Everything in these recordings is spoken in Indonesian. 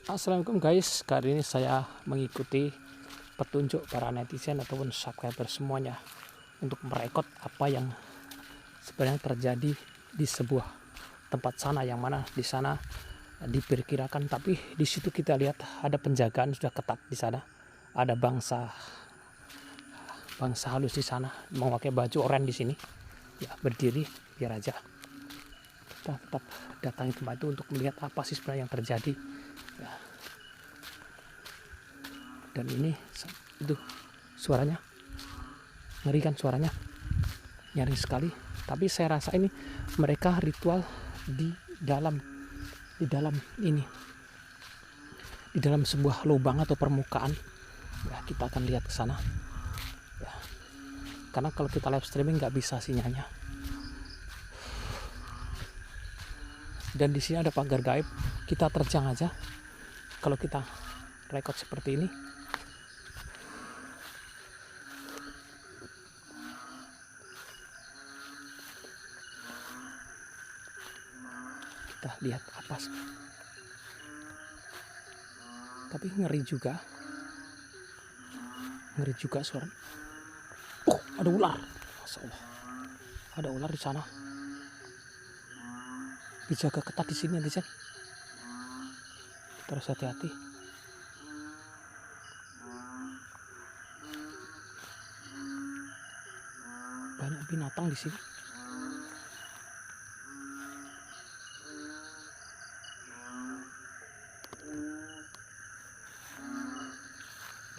Assalamualaikum guys, kali ini saya mengikuti petunjuk para netizen ataupun subscriber semuanya untuk merekod apa yang sebenarnya terjadi di sebuah tempat sana, yang mana di sana diperkirakan, tapi di situ kita lihat ada penjagaan sudah ketat di sana, ada bangsa halus di sana memakai baju oranye di sini, ya berdiri biar aja kita tetap datangi tempat itu untuk melihat apa sih sebenarnya yang terjadi. Ya. Dan ini itu suaranya ngeri kan, suaranya nyaring sekali, tapi saya rasa ini mereka ritual di dalam ini, di dalam sebuah lubang atau permukaan. Ya, kita akan lihat ke sana ya, karena kalau kita live streaming nggak bisa sinyalnya. Dan di sini ada pagar gaib, kita terjang aja kalau kita rekod seperti ini. Kita lihat apa sih, tapi ngeri juga suara. Ada ular, Masya Allah, ada ular di sana. Dijaga ketat di sini, netizen. Kita harus hati-hati. Banyak binatang di sini.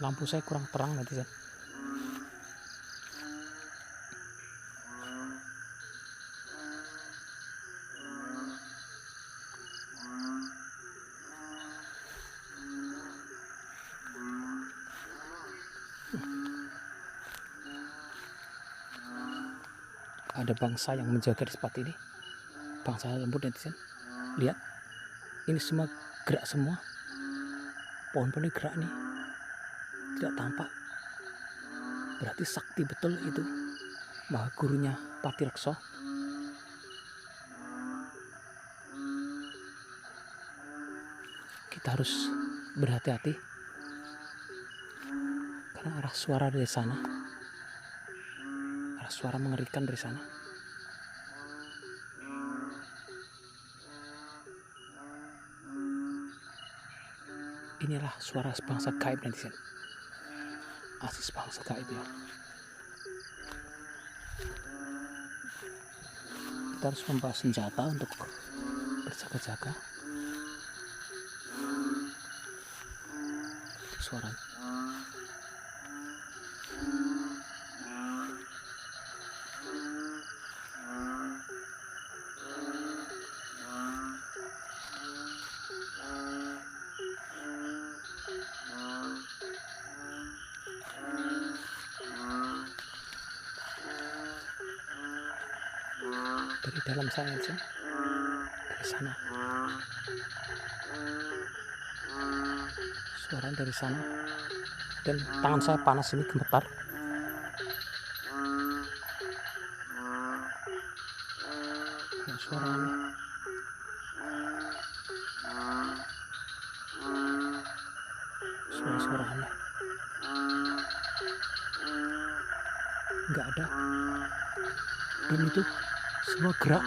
Lampu saya kurang terang, netizen. Ada bangsa yang menjaga di tempat ini, bangsa lembut, netizen. Lihat, ini semua gerak semua, pohon-pohonnya gerak nih, tidak tampak. Berarti sakti betul itu, maha gurunya Patirekso. Kita harus berhati-hati karena arah suara dari sana, arah suara mengerikan dari sana. Inilah suara bangsa gaib, netizen. Asis bangsa gaib ya. Kita harus membawa senjata untuk berjaga-jaga. Suara dari dalam sana, netizen. Dari sana, suara dari sana. Dan tangan saya panas ini, gemetar. Ya, suara aneh. Suara-suara aneh. Nggak ada. Dan itu semua gerak.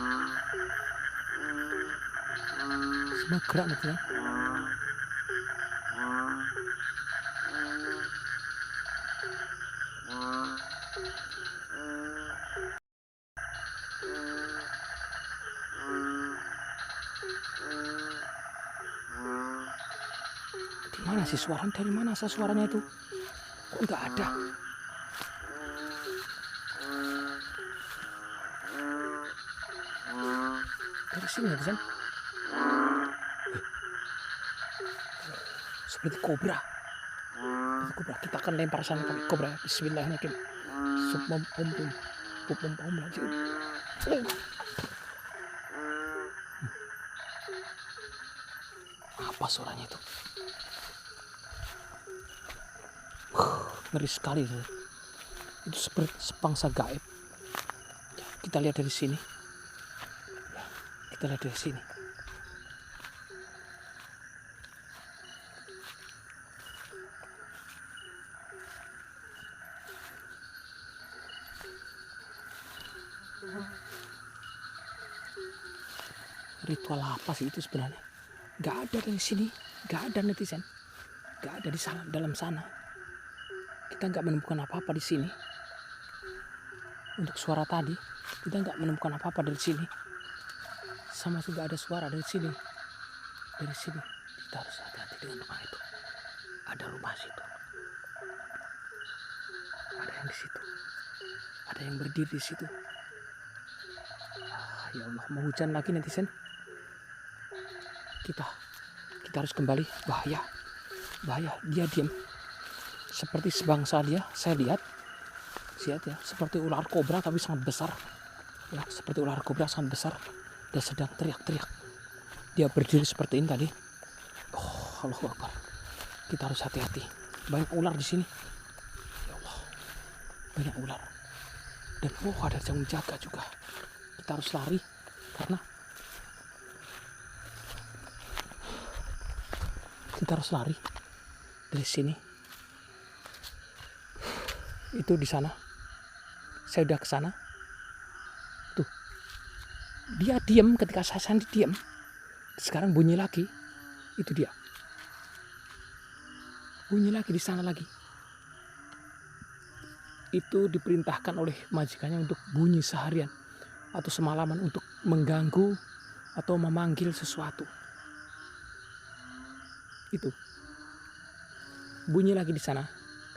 Semua gerak, netizen. Di mana sih suara? Dari mana sih suaranya itu? Kok nggak ada? Dari sini, netizen. Seperti kobra. Kita akan lempar sana pakai kobra. Bismillahirrahmanirrahim. Apa suaranya itu? Ngeri sekali itu. Itu seperti sebangsa gaib. Kita lihat dari sini. Kita lihat dari sini. Ritual apa sih itu sebenarnya? Gak ada dari sini, gak ada netizen, gak ada di sana, dalam sana. Kita nggak menemukan apa-apa di sini. Untuk suara tadi, kita nggak menemukan apa-apa dari sini. Sama juga ada suara dari sini. Dari sini, kita harus hati-hati dengan rumah itu. Ada rumah situ. Ada yang di situ. Ada yang berdiri di situ. Ya Allah, mau hujan lagi netizen. Kita harus kembali. Bahaya. Dia diam. Seperti sebangsa dia, saya lihat ya, seperti ular kobra tapi sangat besar. Ya, seperti ular kobra sangat besar. Dia sedang teriak-teriak. Dia berdiri seperti ini tadi. Oh, Allahu Akbar. Kita harus hati-hati. Banyak ular di sini. Ya Allah, banyak ular. Dan ada yang menjaga juga. Kita harus lari karena kita harus lari dari sini. Itu di sana. Saya udah ke sana. Tuh. Dia diam ketika saya sandi diam. Sekarang bunyi lagi. Itu dia. Bunyi lagi di sana lagi. Itu diperintahkan oleh majikannya untuk bunyi seharian atau semalaman untuk mengganggu atau memanggil sesuatu. Itu. Bunyi lagi di sana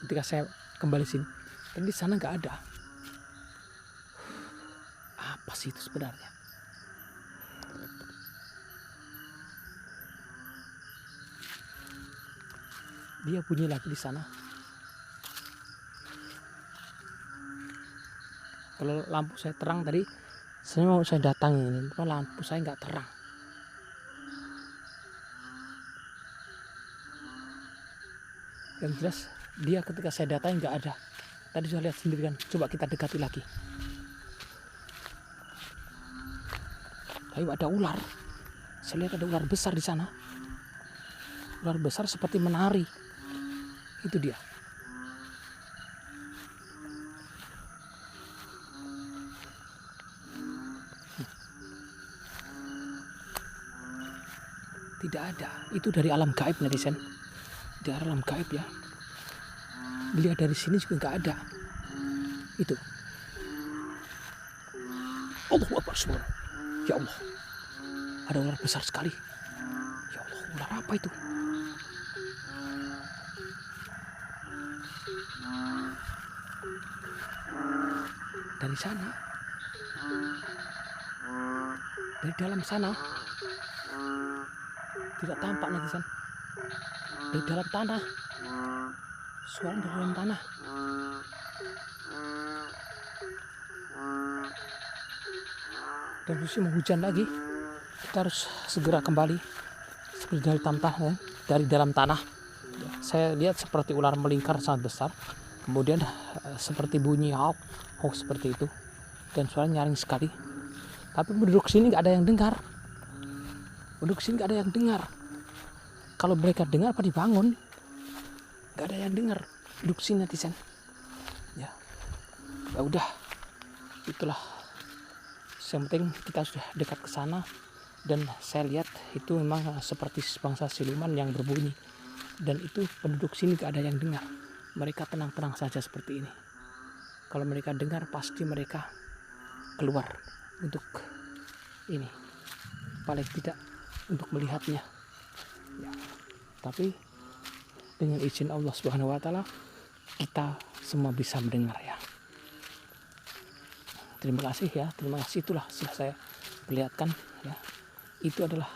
ketika saya kembali sini. Dan di sana nggak ada. Apa sih itu sebenarnya? Dia bunyi lagi di sana. Kalau lampu saya terang tadi, saya mau saya datangi ini, tapi lampu saya nggak terang. Yang jelas dia ketika saya datangi nggak ada. Tadi sudah lihat sendiri kan. Coba kita dekati lagi. Tapi ada ular. Saya lihat ada ular besar di sana. Ular besar seperti menari. Itu dia. Tidak ada. Itu dari alam gaib netizen. Dari alam gaib ya. Dilihat dari sini juga nggak ada. Itu. Allahu Akbar. Ya Allah. Ada ular besar sekali. Ya Allah, ular apa itu? Dari sana. Dari dalam sana. Tidak tampak netizen. Dari dalam tanah. Suara dari dalam tanah. Dan musim hujan lagi. Kita harus segera kembali. Seperti dari dalam tanah. Saya lihat seperti ular melingkar sangat besar. Kemudian seperti bunyi hawk seperti itu. Dan suara nyaring sekali. Tapi penduduk sini nggak ada yang dengar. Penduduk sini nggak ada yang dengar. Kalau mereka dengar apa dibangun? Nggak ada yang dengar. Penduduk sini netizen. Ya udah. Itulah. Yang penting kita sudah dekat ke sana. Dan saya lihat itu memang seperti bangsa siluman yang berbunyi. Dan itu penduduk sini gak ada yang dengar. Mereka tenang-tenang saja seperti ini. Kalau mereka dengar pasti mereka keluar untuk ini. Paling tidak untuk melihatnya. Ya. Tapi dengan izin Allah Subhanahu wa taala kita semua bisa mendengar ya. Terima kasih ya. Terima kasih, itulah sudah saya perlihatkan ya. Itu adalah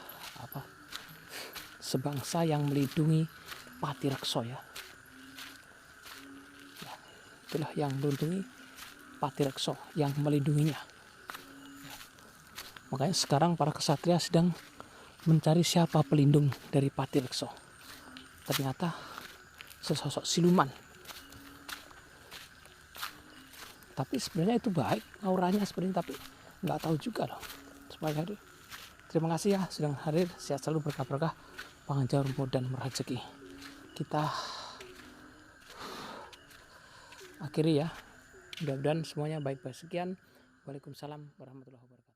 sebangsa yang melindungi Patirekso ya. Itulah yang melindungi Patirekso, yang melindunginya. Makanya sekarang para kesatria sedang mencari siapa pelindung dari Patirekso. Ternyata sesosok siluman. Tapi sebenarnya itu baik auranya seperti ini, tapi nggak tahu juga loh. Supaya hadir. Terima kasih ya sudah hadir. Sehat selalu, berkah-berkah, panjang umur dan rezeki. Kita akhiri ya. Mudah-mudahan semuanya baik-baik. Sekian. Waalaikumsalam warahmatullahi wabarakatuh.